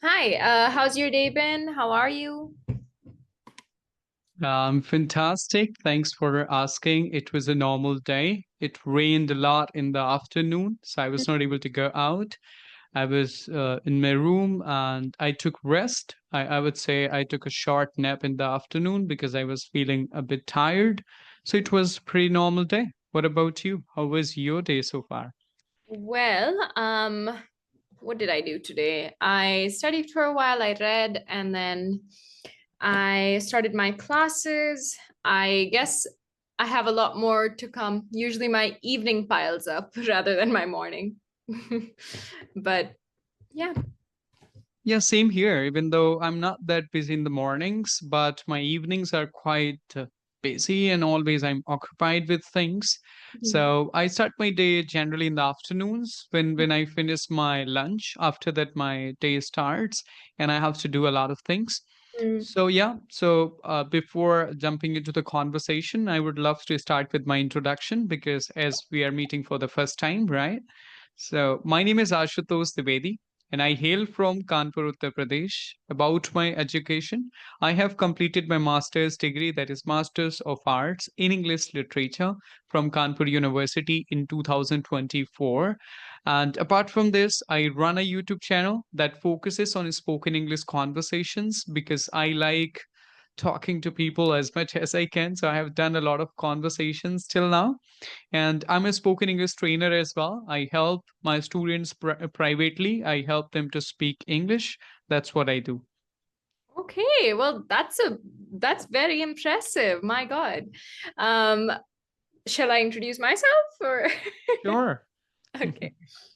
Hi, how's your day been? How are you? Fantastic. Thanks for asking. It was a normal day. It rained a lot in the afternoon, so I was not able to go out. I was in my room and I took rest. I would say I took a short nap in the afternoon because I was feeling a bit tired. So it was a pretty normal day. What about you? How was your day so far? Well, what did I do today? I studied for a while, I read, and then I started my classes. I guess I have a lot more to come. Usually my evening piles up rather than my morning. But yeah. Yeah, same here, even though I'm not that busy in the mornings, but my evenings are quite busy and always I'm occupied with things. So I start my day generally in the afternoons when I finish my lunch. After that, my day starts and I have to do a lot of things. Mm. So yeah, so before jumping into the conversation, I would love to start with my introduction because as we are meeting for the first time, right? So, my name is Ashutosh Trivedi, and I hail from Kanpur, Uttar Pradesh. About my education, I have completed my master's degree, that is, Masters of Arts in English Literature from Kanpur University in 2024. And apart from this, I run a YouTube channel that focuses on spoken English conversations because I like talking to people as much as I can. So, I have done a lot of conversations till now. And I'm a spoken English trainer as well. I help my students privately. I help them to speak English. That's what I do. Okay, well, that's very impressive. My God. Um, shall I introduce myself or? Sure. Okay.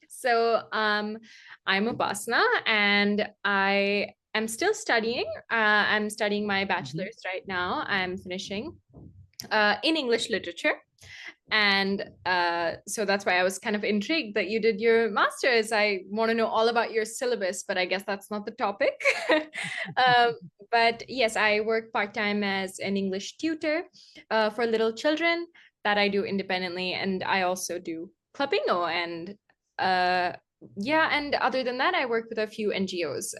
So I'm Upasana and I am still studying. I'm studying my Mhm. bachelor's right now. I'm finishing in English literature. And so that's why I was kind of intrigued that you did your master's. I want to know all about your syllabus, but I guess that's not the topic. um, but yes, I work part time as an English tutor for little children that I do independently. And I also do Clapingo. And uh, yeah, and other than that, I work with a few NGOs.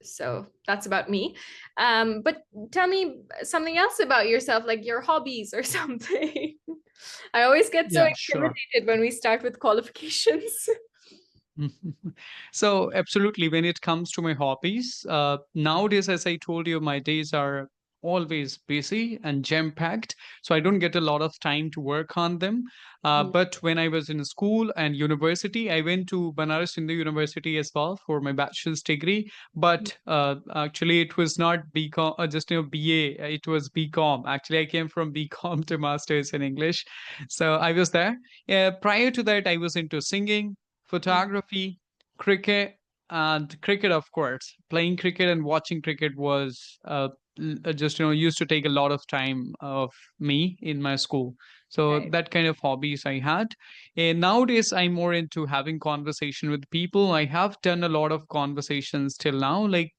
So that's about me. But tell me something else about yourself, like your hobbies or something. I always get so Yeah, sure. intimidated when we start with qualifications. So, absolutely, when it comes to my hobbies, nowadays, as I told you, my days are always busy and jam packed. So, I don't get a lot of time to work on them. But when I was in school and university, I went to Banaras Hindu University as well for my bachelor's degree. But actually, it was not BCom, just BA, it was BCom. Actually, I came from BCom to master's in English. So, I was there. Prior to that, I was into singing, photography, cricket, and cricket, of course. Playing cricket and watching cricket was just used to take a lot of time of me in my school. So Right. that kind of hobbies I had. And nowadays, I'm more into having conversation with people. I have done a lot of conversations till now. Like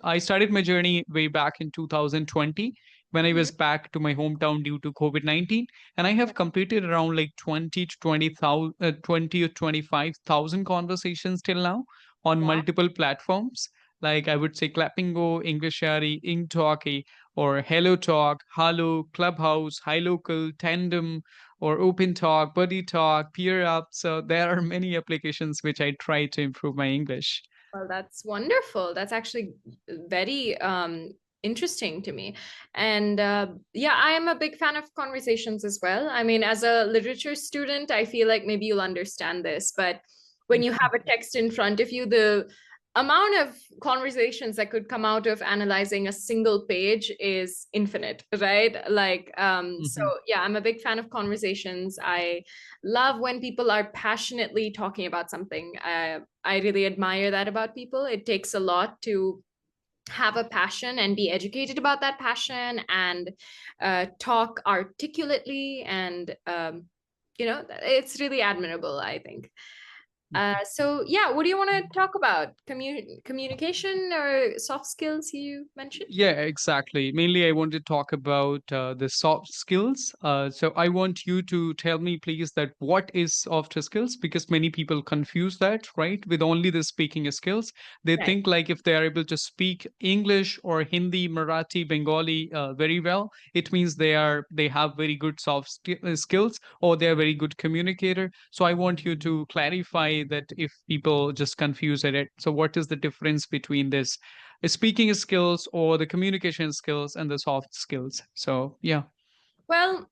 I started my journey way back in 2020 when I Mhm. was back to my hometown due to COVID-19, and I have completed around like 20 to 20,000, 20 or 25,000 conversations till now on Wow. multiple platforms. Like I would say Clapingo, Englishary, Inktalki, or Hello Talk, Halo, Clubhouse, Hi Local, Tandem, or Open Talk, Buddy Talk, Peer Up. So there are many applications which I try to improve my English. Well, that's wonderful. That's actually very interesting to me. And yeah, I am a big fan of conversations as well. I mean, as a literature student, I feel like maybe you'll understand this, but when you have a text in front of you, the amount of conversations that could come out of analyzing a single page is infinite, right? Like, so Mhm. yeah, I'm a big fan of conversations. I love when people are passionately talking about something. I really admire that about people. It takes a lot to have a passion and be educated about that passion and talk articulately. And, it's really admirable, I think. So yeah, what do you want to talk about? Communication or soft skills you mentioned? Yeah, exactly. Mainly, I want to talk about the soft skills. So I want you to tell me, please, that what is soft skills? Because many people confuse that, right, with only the speaking skills. They Right. think like if they are able to speak English or Hindi, Marathi, Bengali very well, it means they have very good skills, or they are very good communicator. So I want you to clarify that if people just confuse it. So what is the difference between this? Speaking skills or the communication skills and the soft skills? So yeah. Well,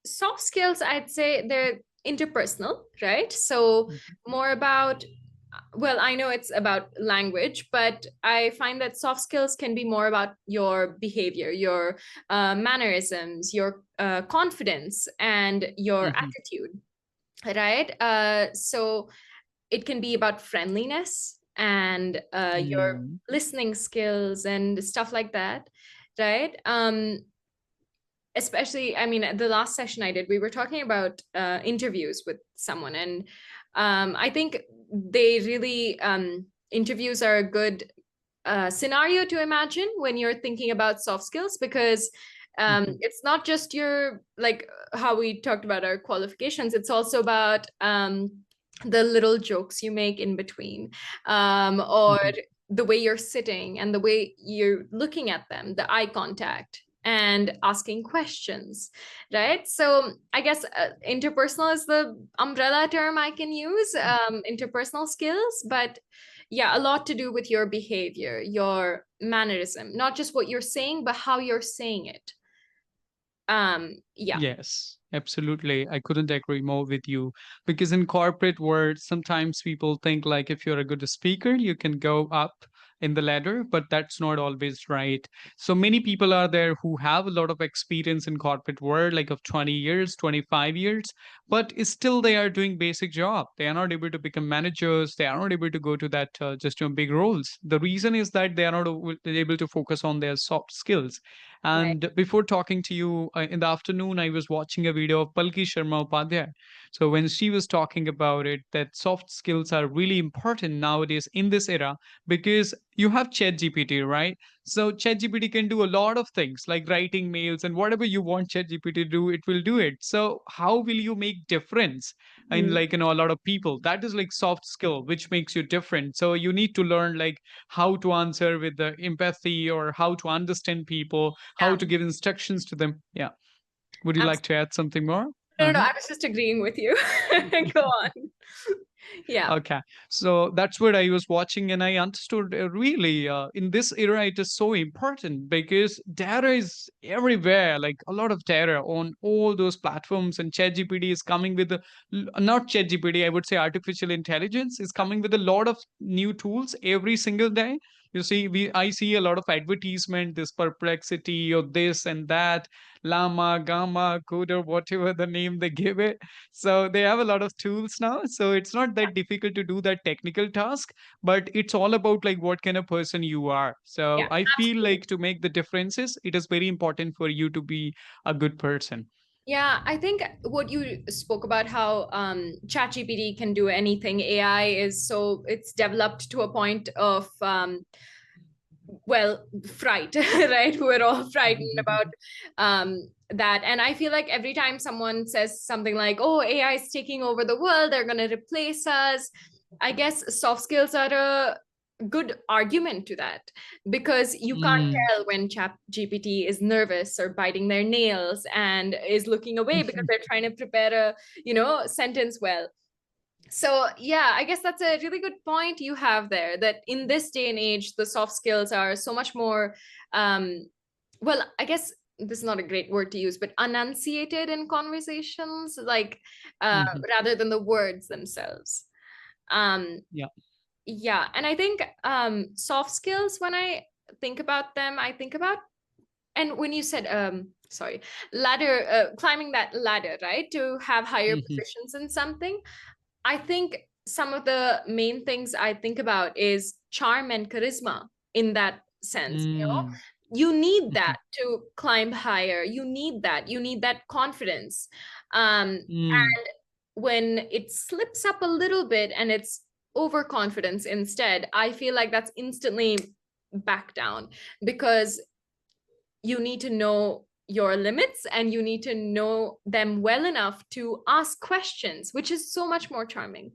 soft skills, I'd say they're interpersonal, right? So Mhm. more about, well, I know it's about language, but I find that soft skills can be more about your behavior, your mannerisms, your confidence, and your Mhm. attitude, right? So it can be about friendliness and your Mm. listening skills and stuff like that, right? Especially, I mean, the last session I did, we were talking about interviews with someone, and I think they really interviews are a good scenario to imagine when you're thinking about soft skills, because Mhm. it's not just your, like how we talked about our qualifications, it's also about the little jokes you make in between, or Mhm. the way you're sitting and the way you're looking at them, the eye contact and asking questions, right? So I guess interpersonal is the umbrella term I can use, interpersonal skills, but yeah, a lot to do with your behavior, your mannerism, not just what you're saying, but how you're saying it. Yeah. Yes, absolutely. I couldn't agree more with you, because in corporate world, sometimes people think like if you're a good speaker, you can go up in the ladder, but that's not always right. So many people are there who have a lot of experience in corporate world, like of 20 years, 25 years, but still they are doing basic job. They are not able to become managers. They are not able to go to that just big roles. The reason is that they are not able to focus on their soft skills. Right. And before talking to you in the afternoon, I was watching a video of Palki Sharma Upadhyay. So when she was talking about it, that soft skills are really important nowadays in this era, because you have ChatGPT, right? So ChatGPT can do a lot of things like writing mails, and whatever you want ChatGPT to do, it will do it. So how will you make difference in, Mm. like, a lot of people? That is like soft skill which makes you different. So you need to learn like how to answer with the empathy, or how to understand people, how Yeah. to give instructions to them. Yeah. Would you like Absolutely. to add something more? No, no, no, Uh-huh. I was just agreeing with you. Go on. Yeah. Okay, so that's what I was watching, and I understood really in this era it is so important because data is everywhere, like a lot of data on all those platforms, and ChatGPT is coming with not ChatGPT, I would say artificial intelligence is coming with a lot of new tools every single day. You see, I see a lot of advertisement, this perplexity or this and that, Llama, Gamma, Coder, whatever the name they give it. So they have a lot of tools now, so it's not that difficult to do that technical task, but it's all about like what kind of person you are. So Yeah. I feel Absolutely. like to make the differences, it is very important for you to be a good person. Yeah, I think what you spoke about, how ChatGPT can do anything. AI is so, it's developed to a point of well, fright, right? We're all frightened about that. And I feel like every time someone says something like, oh, AI is taking over the world, they're going to replace us, I guess soft skills are a good argument to that, because you can't Mm. tell when chat gpt is nervous or biting their nails and is looking away because they're trying to prepare a, sentence well. So yeah, I guess that's a really good point you have there, that in this day and age the soft skills are so much more um well, I guess this is not a great word to use, but enunciated in conversations, like Mhm. rather than the words themselves. um Yeah. yeah, and I think soft skills, when I think about them, I think about, and when you said sorry, ladder, climbing that ladder, right, to have higher Mhm. positions in something, I think some of the main things I think about is charm and charisma in that sense. Mm. You need that Mhm. to climb higher. You need that. You need that confidence. And Mm. when it slips up a little bit and it's overconfidence instead, I feel like that's instantly back down, because you need to know your limits and you need to know them well enough to ask questions, which is so much more charming,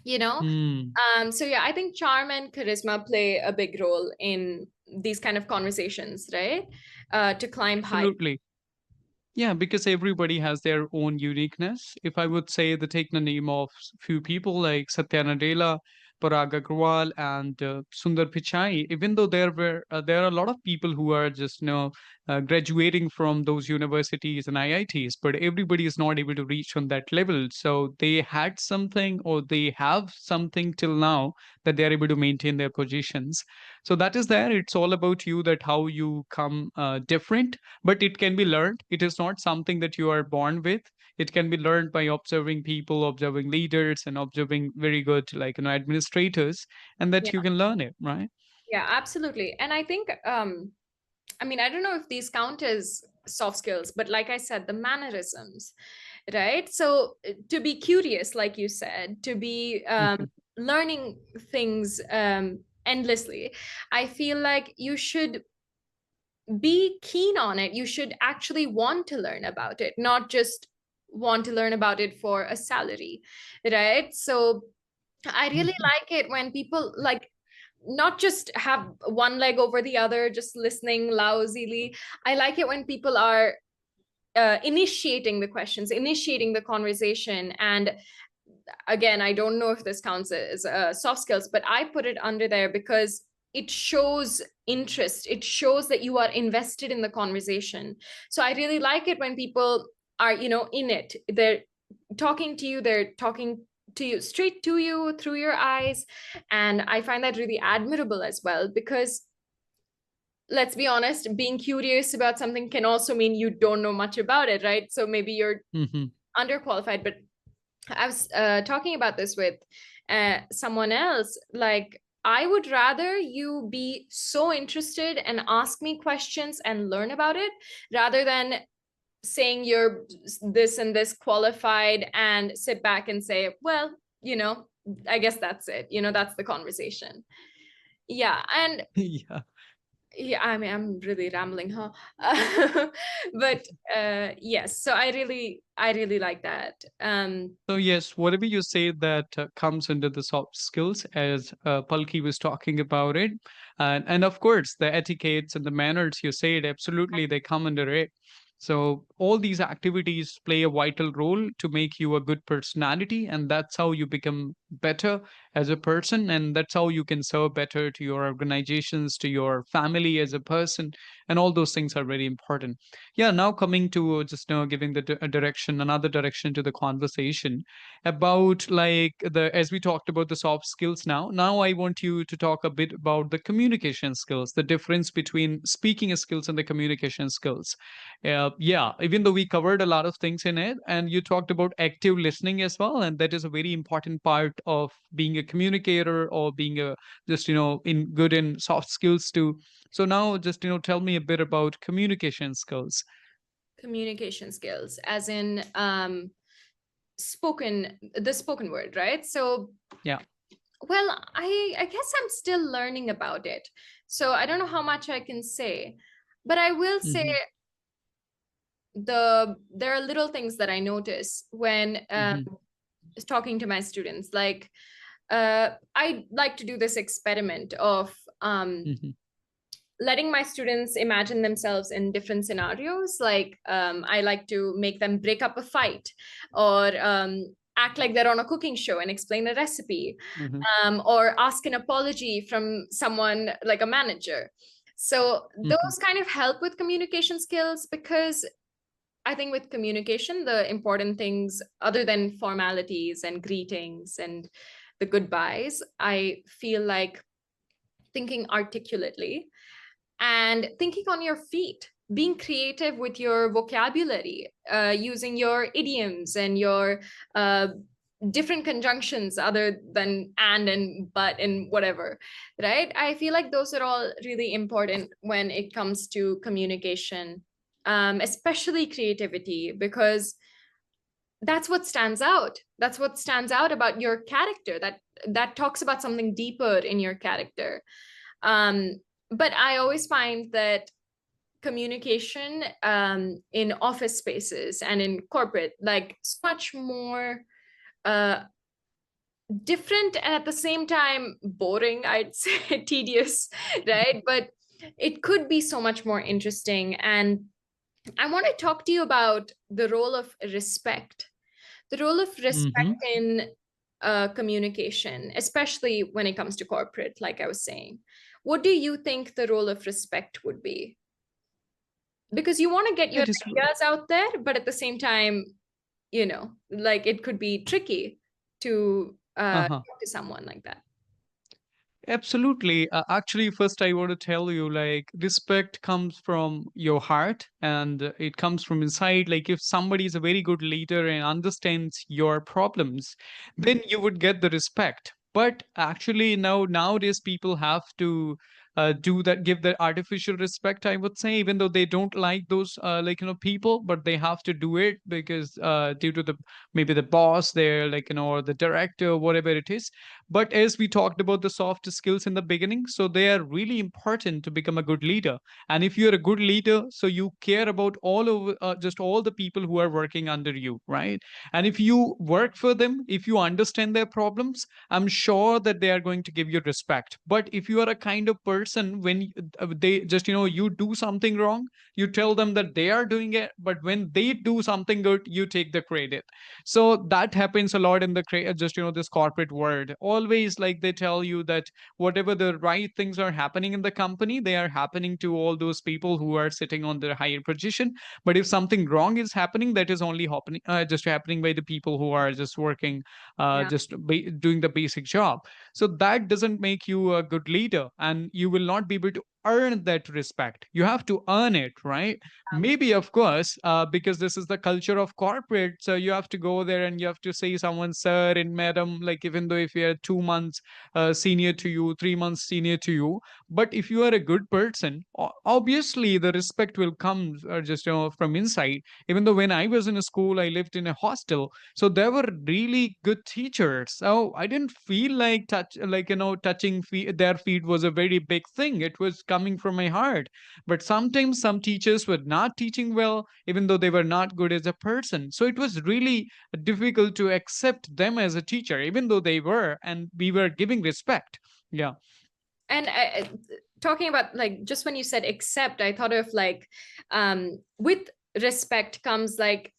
you know? Hmm. So yeah, I think charm and charisma play a big role in these kind of conversations, right? To climb high. Absolutely. Yeah, because everybody has their own uniqueness. If I would say take the name of few people like Satya Nadella, Parag Agrawal, and Sundar Pichai, even though there are a lot of people who are just graduating from those universities and IITs, but everybody is not able to reach on that level. So they had something, or they have something till now, that they are able to maintain their positions. So that is there. It's all about you, that how you come different, but it can be learned. It is not something that you are born with. It can be learned by observing people, observing leaders, and observing very good, like, administrators, and that you Yeah, can learn it, right? yeah, absolutely. And I think I mean, I don't know if these count as soft skills, but like I said, the mannerisms, right? So to be curious, like you said, to be Mhm. learning things endlessly, I feel like you should be keen on it. You should actually want to learn about it, not just want to learn about it for a salary, right? So I really Mhm. like it when people like not just have one leg over the other, just listening lousily. I like it when people are initiating the questions, initiating the conversation. And again, I don't know if this counts as soft skills, but I put it under there because it shows interest. It shows that you are invested in the conversation. So I really like it when people are, in it. They're talking to you, they're talking to you straight to you through your eyes. And I find that really admirable as well, because let's be honest, being curious about something can also mean you don't know much about it, right? So maybe you're Mhm. underqualified. But I was talking about this with someone else. Like, I would rather you be so interested and ask me questions and learn about it, rather than saying you're this and this qualified and sit back and say, well, I guess that's it. That's the conversation. Yeah. And Yeah. yeah, I mean, I'm really rambling, huh? But yes, so I really like that. So yes, whatever you say that comes under the soft skills, as Palki was talking about it, and of course the etiquettes and the manners you said, absolutely they come under it. So all these activities play a vital role to make you a good personality, and that's how you become better as a person, and that's how you can serve better to your organizations, to your family as a person, and all those things are very important. Yeah, now coming to just giving the direction, another direction to the conversation about, like, the as we talked about the soft skills, now I want you to talk a bit about the communication skills, the difference between speaking skills and the communication skills. Yeah, even though we covered a lot of things in it, and you talked about active listening as well, and that is a very important part of being a communicator, or being a just in good in soft skills too. So now just tell me a bit about communication skills. Communication skills, as in the spoken word, right? So, Yeah. well, I guess I'm still learning about it. So I don't know how much I can say, but I will say Mhm. there are little things that I notice when Mhm. talking to my students. Like, I like to do this experiment of Mhm. letting my students imagine themselves in different scenarios. Like, I like to make them break up a fight, or act like they're on a cooking show and explain a recipe, Mhm. or ask an apology from someone like a manager. So Mhm. those kind of help with communication skills, because I think with communication, the important things, other than formalities and greetings and the goodbyes, I feel like thinking articulately and thinking on your feet, being creative with your vocabulary, using your idioms and your uh, different conjunctions other than and but and whatever, right? I feel like those are all really important when it comes to communication, especially creativity, because that's what stands out. That's what stands out about your character. That talks about something deeper in your character. But I always find that communication in office spaces and in corporate, like, so much more uh, different, and at the same time boring, I'd say, tedious, right? But it could be so much more interesting. And I want to talk to you about the role of respect, the role of respect Hmm. in communication, especially when it comes to corporate, like I was saying. What do you think the role of respect would be? Because you want to get your That is ideas out there, but at the same time, like, it could be tricky to uh-huh. talk to someone like that. Absolutely. Actually, first I want to tell you, like, respect comes from your heart and it comes from inside. Like, if somebody is a very good leader and understands your problems, then you would get the respect. But actually, nowadays people have to do that, give that artificial respect, I would say, even though they don't like those, people, but they have to do it because due to the maybe the boss there, or the director, whatever it is. But as we talked about the soft skills in the beginning, so they are really important to become a good leader. And if you're a good leader, so you care about all over just all the people who are working under you, right? And if you work for them, if you understand their problems, I'm sure that they are going to give you respect. But if you are a kind of person when they just you do something wrong, you tell them that they are doing it, but when they do something good, you take the credit. So that happens a lot in the just this corporate world. Always, like, they tell you that whatever the right things are happening in the company, they are happening to all those people who are sitting on the higher position. But if something wrong is happening, that is only happening just happening by the people who are just working, Yeah. doing the basic job. So that doesn't make you a good leader, and you will not be able to earn that respect. You have to earn it, right? Maybe, of course, because this is the culture of corporate, so you have to go there and you have to say someone sir and madam, like, even though if you're 2 months senior to you, 3 months senior to you. But if you are a good person, obviously the respect will come just from inside. Even though when I was in a school, I lived in a hostel, so there were really good teachers. So I didn't feel like touching their feet was a very big thing. It was coming from my heart. But sometimes some teachers were not teaching well, even though they were not good as a person. So it was really difficult to accept them as a teacher, even though they were, and we were giving respect. Yeah. And talking about, like, just when you said accept, I thought of, like, with respect comes, like,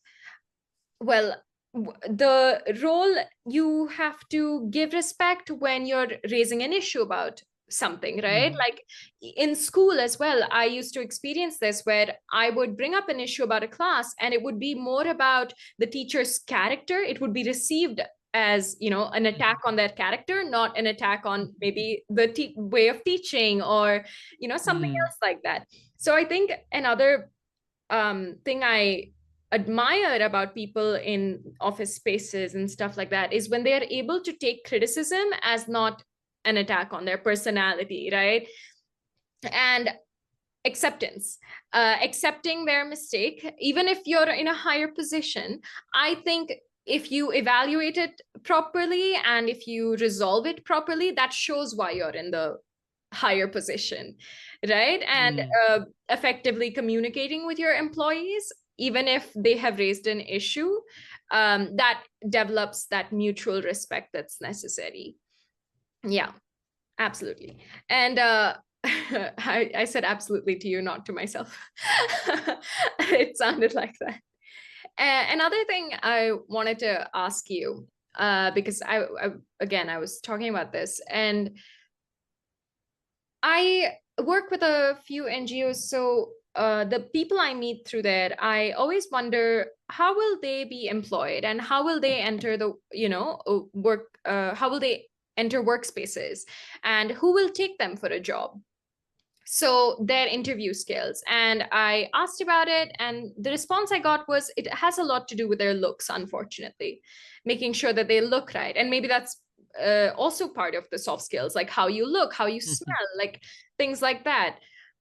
well, the role, you have to give respect when you're raising an issue about something, right? Mhm. Like, in school as well, I used to experience this, where I would bring up an issue about a class, and it would be more about the teacher's character. It would be received as, an attack on their character, not an attack on maybe the way of teaching, or something Mhm. else like that. So I think another thing I admire about people in office spaces and stuff like that is when they are able to take criticism as not an attack on their personality, right? And acceptance, accepting their mistake, even if you're in a higher position. I think if you evaluate it properly and if you resolve it properly, that shows why you're in the higher position, right? And Mhm. effectively communicating with your employees, even if they have raised an issue, that develops that mutual respect that's necessary. Yeah, absolutely. And I said absolutely to you, not to myself. It sounded like that. Another thing I wanted to ask you, because again, I was talking about this, and I work with a few NGOs. So the people I meet through there, I always wonder, how will they be employed, and how will they enter the, work, how will they enter workspaces, and who will take them for a job? So their interview skills. And I asked about it, and the response I got was, it has a lot to do with their looks, unfortunately, making sure that they look right. And maybe that's also part of the soft skills, like how you look, how you Mhm. smell, like things like that.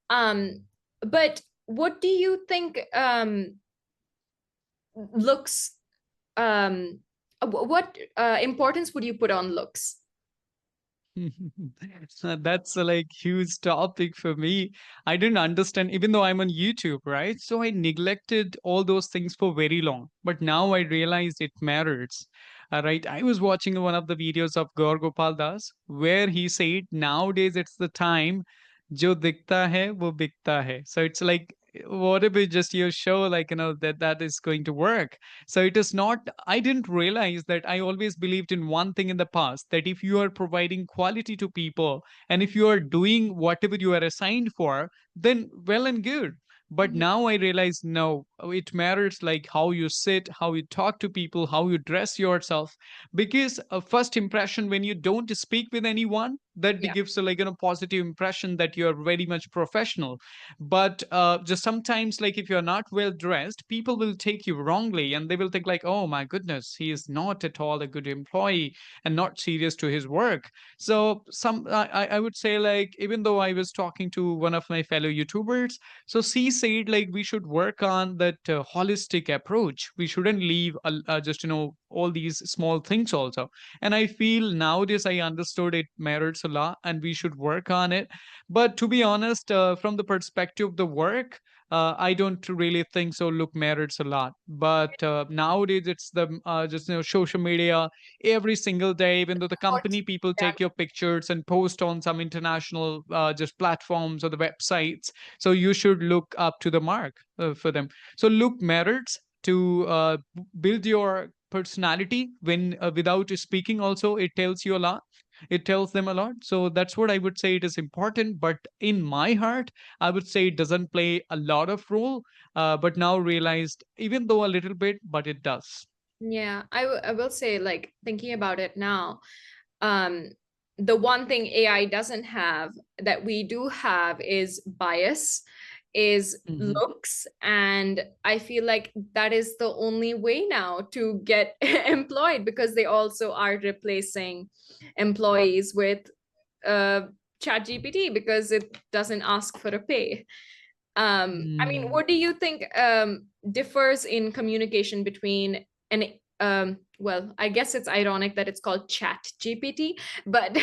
But what do you think looks what importance would you put on looks? That's a like huge topic for me. I didn't understand, even though I'm on YouTube, right? So I neglected all those things for very long. But now I realized it matters. Right. I was watching one of the videos of Gaur Gopal Das where he said nowadays it's the time jo dikta hai wo bikta hai. So it's like whatever just you show, like that is going to work. So it is not, I didn't realize that. I always believed in one thing in the past, that if you are providing quality to people and if you are doing whatever you are assigned for, then well and good. But Mhm. now I realize no, it matters like how you sit, how you talk to people, how you dress yourself. Because a first impression when you don't speak with anyone, that Yeah. gives a like positive impression that you are very much professional. But just sometimes, like if you're not well dressed, people will take you wrongly and they will think like, oh my goodness, he is not at all a good employee and not serious to his work. So I would say, like, even though I was talking to one of my fellow YouTubers, so she said like we should work on that holistic approach. We shouldn't leave just all these small things also. And I feel nowadays I understood it matters a lot and we should work on it. But to be honest, from the perspective of the work, I don't really think so. Look matters a lot, but nowadays it's the just social media every single day. Even though the What? company people Yeah. take your pictures and post on some international just platforms or the websites, so you should look up to the mark for them. So look matters to build your personality when without speaking. Also, it tells you a lot, it tells them a lot. So that's what I would say, it is important. But in my heart, I would say it doesn't play a lot of role. But now realized, even though a little bit, but it does. Yeah, I will say, like, thinking about it now, um, the one thing AI doesn't have that we do have is bias, is Hmm. looks, and I feel like that is the only way now to get employed, because they also are replacing employees with uh chat GPT because it doesn't ask for a pay. I mean, Mm. what do you think differs in communication between an well, I guess it's ironic that it's called chat GPT, but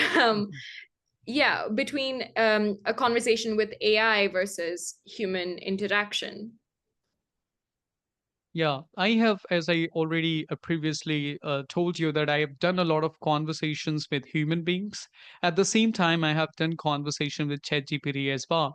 yeah, between a conversation with AI versus human interaction. Yeah, I have, as I already previously told you, that I have done a lot of conversations with human beings. At the same time, I have done conversation with ChatGPT as well.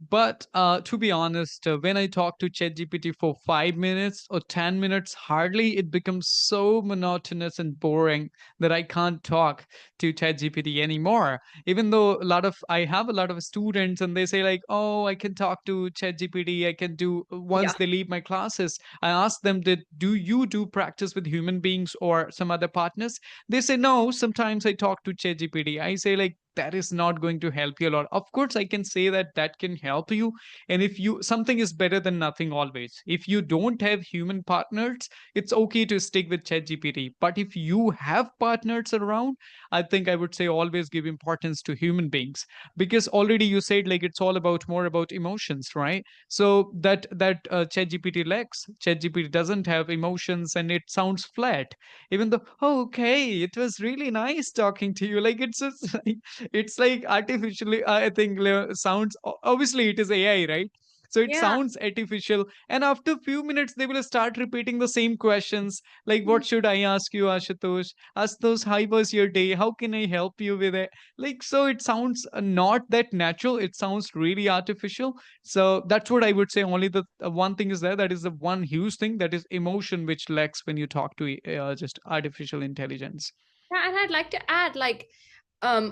But to be honest, when I talk to ChatGPT for 5 minutes or 10 minutes, hardly it becomes so monotonous and boring that I can't talk to ChatGPT anymore. Even though I have a lot of students and they say like, oh, I can talk to ChatGPT, I can do Yeah. once they leave my classes. I ask them, do you do practice with human beings or some other partners? They say, no, sometimes I talk to ChatGPT. I say, like, that is not going to help you a lot. Of course, I can say that that can help you. And if you, something is better than nothing always. If you don't have human partners, it's okay to stick with ChatGPT. But if you have partners around, I think I would say always give importance to human beings, because already you said like it's all about more about emotions, right? So that ChatGPT lacks. ChatGPT doesn't have emotions and it sounds flat. Even though, oh, okay, it was really nice talking to you. Like it's just like it's like artificially. I think sounds. Obviously, it is AI, right? So it Yeah. sounds artificial, and after a few minutes, they will start repeating the same questions. Like, Mhm. what should I ask you, Ashutosh? Ashutosh, how was your day? How can I help you with it? Like, so it sounds not that natural. It sounds really artificial. So that's what I would say. Only the one thing is there. That is the one huge thing, that is emotion, which lacks when you talk to just artificial intelligence. Yeah, and I'd like to add, like,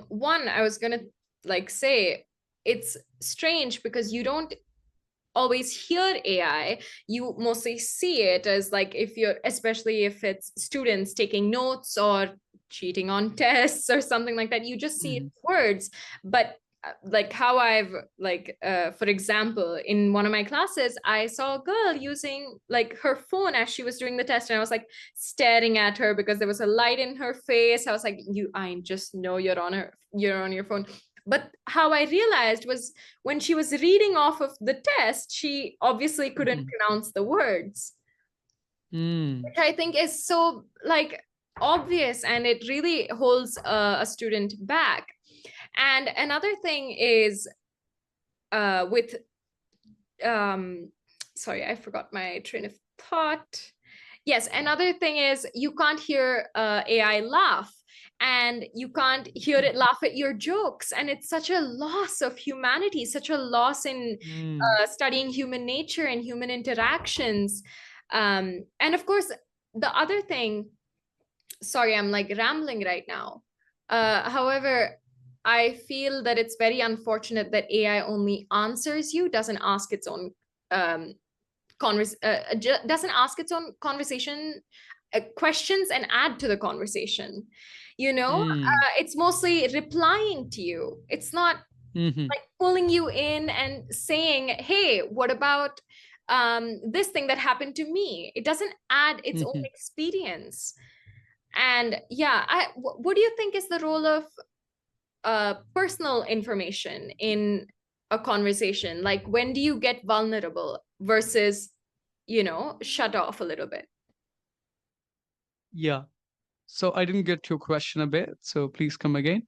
one, I was gonna like say it's strange because you don't always hear AI. You mostly see it as, like, if you're, especially if it's students taking notes or cheating on tests or something like that, you just see it Mhm. words. But like how I've, like, for example, in one of my classes, I saw a girl using like her phone as she was doing the test, and I was like staring at her because there was a light in her face. I was like, you, I just know you're on your phone. But how I realized was when she was reading off of the test, she obviously couldn't Mhm. pronounce the words. Mm. which I think is so like obvious, and it really holds a student back. And another thing is with sorry, I forgot my train of thought. Yes, another thing is you can't hear AI laugh, and you can't hear it laugh at your jokes, and it's such a loss of humanity, such a loss in Mm. studying human nature and human interactions. And of course, the other thing, sorry, I'm like rambling right now. However, I feel that it's very unfortunate that AI only answers you, doesn't ask its own um, doesn't ask its own conversation questions and add to the conversation. Mm. It's mostly replying to you. It's not Mhm. like pulling you in and saying, "Hey, what about this thing that happened to me?" It doesn't add its own Mhm. experience. And yeah, what do you think is the role of personal information in a conversation? Like, when do you get vulnerable versus, shut off a little bit? Yeah. So I didn't get your question a bit, so please come again.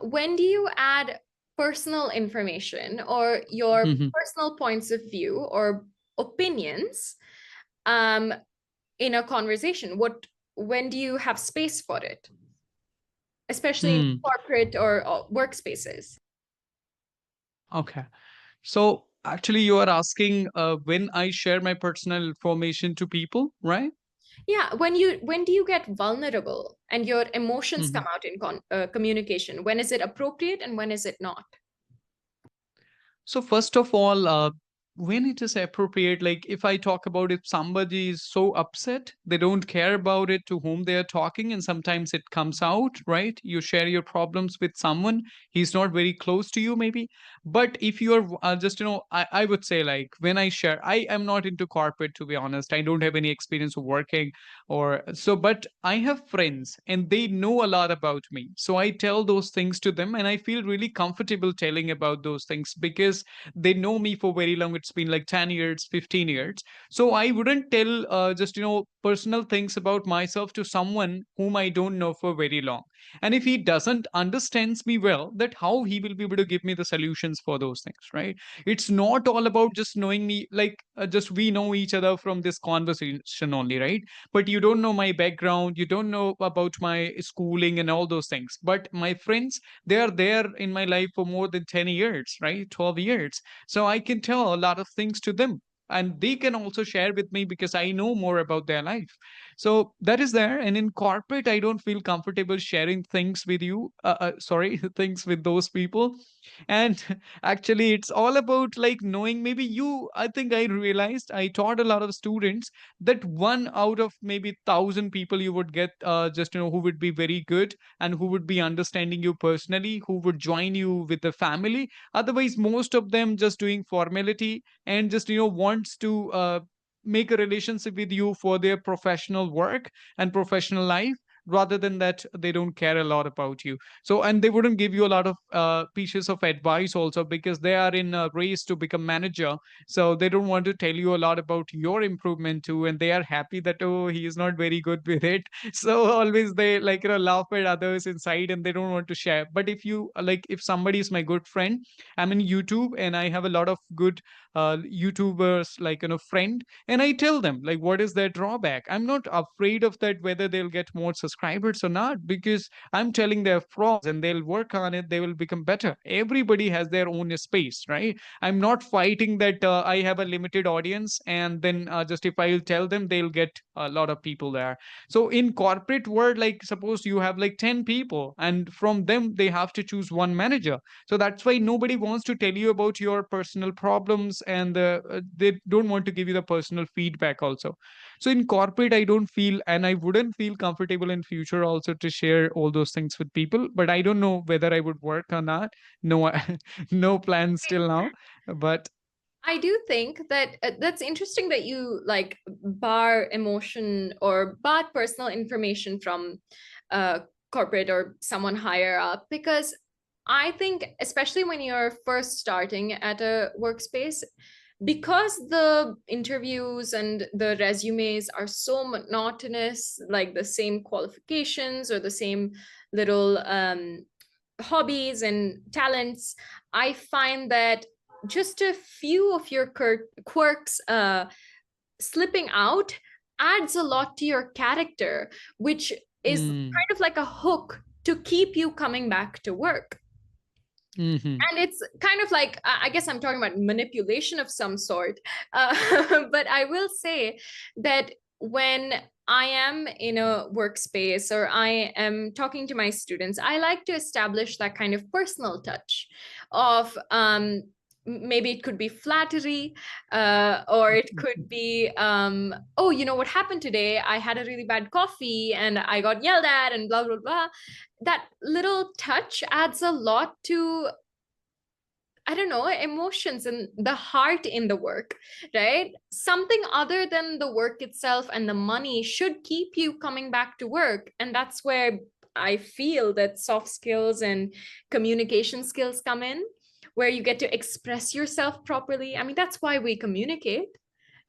When do you add personal information or your Mhm. personal points of view or opinions um, in a conversation? When do you have space for it, especially in Mm. corporate or workspaces? Okay. So actually, you are asking when I share my personal information to people, right? Yeah, when do you get vulnerable and your emotions come Mhm. out in communication? When is it appropriate and when is it not? So first of all, when it is appropriate, like if I talk about if somebody is so upset, they don't care about it to whom they are talking, and sometimes it comes out, right? You share your problems with someone, he's not very close to you, maybe. But if you are just, I would say like when I share, I am not into corporate, to be honest. I don't have any experience of working or so, but I have friends and they know a lot about me. So I tell those things to them and I feel really comfortable telling about those things because they know me for very long. It's been like 10 years, 15 years. So I wouldn't tell just personal things about myself to someone whom I don't know for very long. And if he doesn't understands me well, that how he will be able to give me the solutions for those things, right? It's not all about just knowing me, like just we know each other from this conversation only, right? But you don't know my background, you don't know about my schooling and all those things. But my friends, they are there in my life for more than 10 years, right? 12 years. So I can tell a lot of things to them, and they can also share with me because I know more about their life. So that is there. And in corporate, I don't feel comfortable sharing things with you, sorry, things with those people. And actually it's all about like knowing, maybe you, I think I realized I taught a lot of students that one out of maybe 1,000 people you would get, just who would be very good and who would be understanding you personally, who would join you with the family. Otherwise most of them just doing formality and just wants to make a relationship with you for their professional work and professional life. Rather than that, they don't care a lot about you. So, and they wouldn't give you a lot of pieces of advice also, because they are in a race to become manager. So they don't want to tell you a lot about your improvement too, and they are happy that, oh, he is not very good with it. So always they like laugh at others inside, and they don't want to share. But if you like, if somebody is my good friend, I'm in YouTube and I have a lot of good YouTubers, like friend, and I tell them like what is their drawback. I'm not afraid of that, whether they'll get more subscribers or not, because I'm telling their flaws and they'll work on it, they will become better. Everybody has their own space, right? I'm not fighting that I have a limited audience, and then just if I'll tell them, they'll get a lot of people there. So in corporate world, like suppose you have like 10 people, and from them they have to choose one manager. So that's why nobody wants to tell you about your personal problems, and they don't want to give you the personal feedback also. So in corporate, I don't feel, and I wouldn't feel comfortable in future also to share all those things with people. But I don't know whether I would work on that. No, no plans still now. But I do think that that's interesting that you like bar emotion or bar personal information from uh, corporate or someone higher up, because I think especially when you're first starting at a workspace, because the interviews and the resumes are so monotonous, like the same qualifications or the same little hobbies and talents, I find that just a few of your quirks slipping out adds a lot to your character, which is Mm. kind of like a hook to keep you coming back to work. Mm-hmm. And it's kind of like, I guess I'm talking about manipulation of some sort. But I will say that when I am in a workspace or I am talking to my students, I like to establish that kind of personal touch of maybe it could be flattery, or it could be, oh, you know what happened today? I had a really bad coffee and I got yelled at and blah, blah, blah. That little touch adds a lot to, I don't know, emotions and the heart in the work, right? Something other than the work itself and the money should keep you coming back to work. And that's where I feel that soft skills and communication skills come in, where you get to express yourself properly. I mean, that's why we communicate,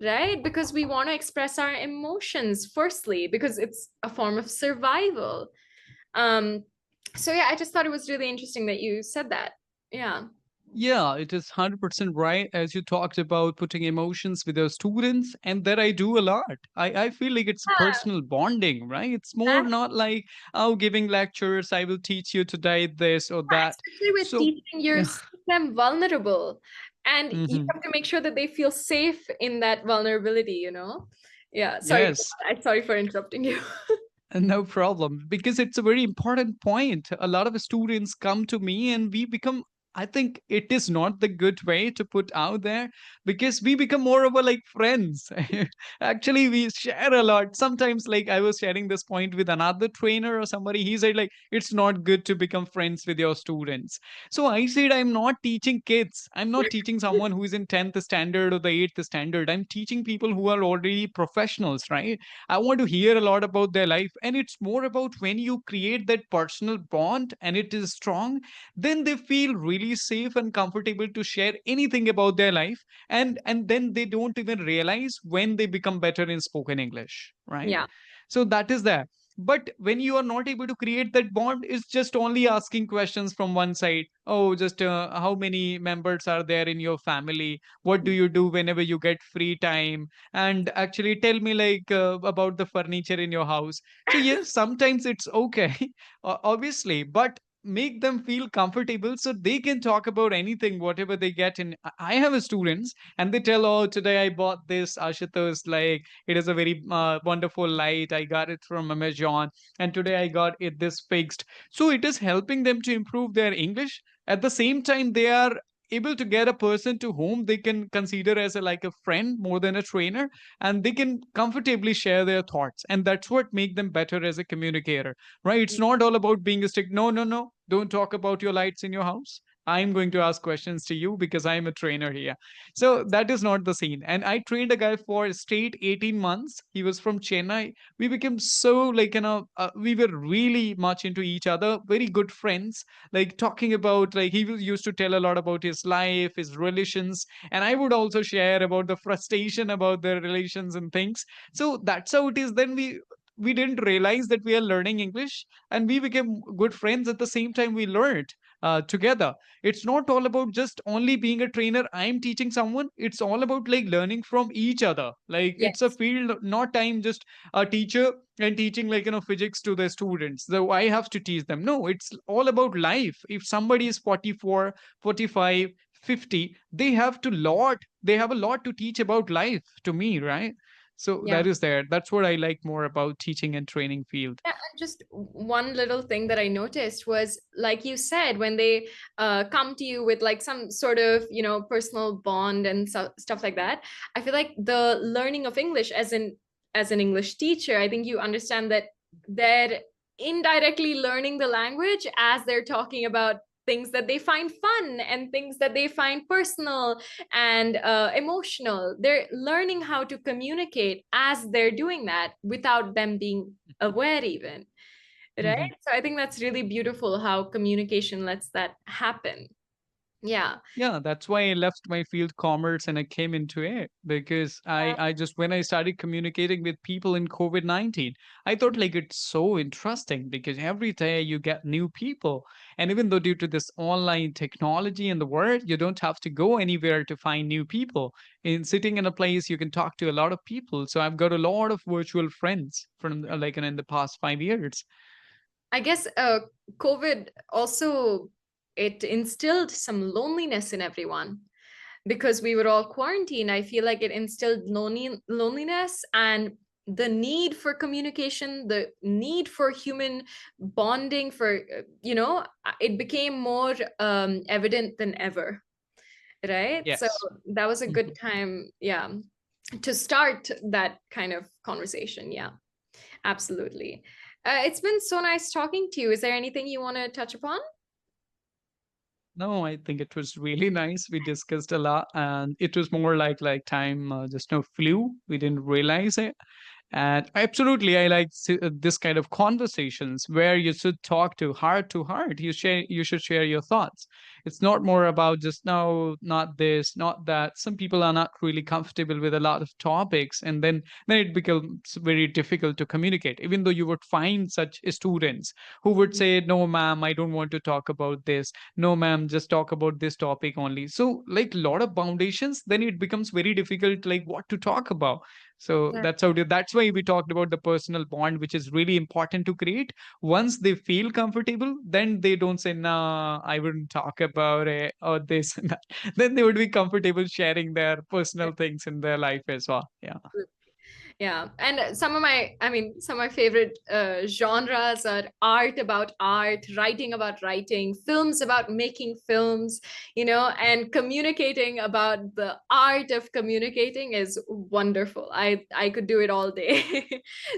right? Because we want to express our emotions, firstly, because it's a form of survival. Um, so yeah, I just thought it was really interesting that you said that. Yeah. Yeah, it is 100% right. As you talked about putting emotions with your students, and that I do a lot. I feel like it's personal bonding, right? It's more That, not like, oh, giving lectures, I will teach you today this or that. especially with So, teaching, you're yeah. seeing them vulnerable, and you Hmm. have to make sure that they feel safe in that vulnerability, you know? Yeah, sorry. Yes. Sorry for interrupting you. No problem, because it's a very important point. A lot of students come to me and we become, I think it is not the good way to put out there, because we become more of a like friends. Actually, we share a lot. Sometimes, like I was sharing this point with another trainer or somebody, he said, like, it's not good to become friends with your students. So I said, I'm not teaching kids. I'm not teaching someone who is in 10th standard or the 8th standard. I'm teaching people who are already professionals, right? I want to hear a lot about their life. And it's more about when you create that personal bond and it is strong, then they feel really safe and comfortable to share anything about their life. And then they don't even realize when they become better in spoken English, right? Yeah. So that is there. But when you are not able to create that bond, it's just only asking questions from one side. Oh, just how many members are there in your family? What do you do whenever you get free time? And actually tell me like about the furniture in your house. So yes, sometimes it's okay, obviously, but make them feel comfortable so they can talk about anything whatever they get in. I have a students and they tell, oh, today I bought this, Ashutosh, like it is a very wonderful light, I got it from Amazon, and today I got it this fixed. So it is helping them to improve their English. At the same time, they are able to get a person to whom they can consider as a like a friend more than a trainer, and they can comfortably share their thoughts, and that's what make them better as a communicator, right? It's not all about being a strict, no, no, no, don't talk about your lights in your house, I'm going to ask questions to you because I'm a trainer here. So that is not the scene. And I trained a guy for straight 18 months. He was from Chennai. We became so like, we were really much into each other, very good friends, like talking about, like used to tell a lot about his life, his relations, and I would also share about the frustration about their relations and things. So that's how it is. Then we didn't realize that we are learning English, and we became good friends. At the same time, we learned together. It's not all about just only being a trainer, I'm teaching someone. It's all about like learning from each other. Like it's a Yes. field, not I'm just a teacher and teaching like physics to the students, so I have to teach them. No, it's all about life. If somebody is 44, 45, 50, they have a lot to teach about life to me, right? So Yeah. that is there. That's what I like more about teaching and training field. Yeah, and just one little thing that I noticed was, like you said, when they come to you with like some sort of, personal bond and stuff like that, I feel like the learning of English as an English teacher, I think you understand that they're indirectly learning the language as they're talking about things that they find fun and things that they find personal and emotional. They're learning how to communicate as they're doing that without them being aware even, right? Mhm. So I think that's really beautiful how communication lets that happen. Yeah. Yeah, that's why I left my field commerce and I came into it because I just when I started communicating with people in COVID-19, I thought like it's so interesting because every day you get new people. And even though due to this online technology in the world, you don't have to go anywhere to find new people. In sitting in a place, you can talk to a lot of people. So I've got a lot of virtual friends from like in the past 5 years. I guess COVID also, it instilled some loneliness in everyone because we were all quarantined. I feel like it instilled loneliness and the need for communication, the need for human bonding, for it became more evident than ever, right? So Yes. that was a good Mhm. time, yeah, to start that kind of conversation. Yeah, absolutely. It's been so nice talking to you. Is there anything you want to touch upon? No, I think it was really nice. We discussed a lot, and it was more like time just no flew. We didn't realize it. And absolutely, I like this kind of conversations where you should talk to heart. You should share your thoughts. It's not more about just no, not this, not that. Some people are not really comfortable with a lot of topics, and then it becomes very difficult to communicate. Even though you would find such students who would say, "No, ma'am, I don't want to talk about this. No, ma'am, just talk about this topic only." So, like a lot of foundations, then it becomes very difficult, like what to talk about. So Yeah. that's why we talked about the personal bond, which is really important to create. Once they feel comfortable, then they don't say, "Nah, I wouldn't talk about it," or this and that. Then they would be comfortable sharing their personal things in their life as well. Yeah. Yeah, and some of my favorite genres are art about art, writing about writing, films about making films, and communicating about the art of communicating is wonderful. I could do it all day.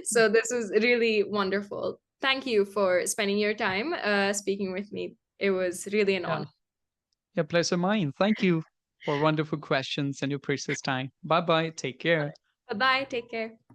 So this was really wonderful. Thank you for spending your time speaking with me. It was really an honor. Yeah. Yeah. Pleasure mine. Thank you for wonderful questions and your precious time. Bye bye. Take care. Bye bye. Take care.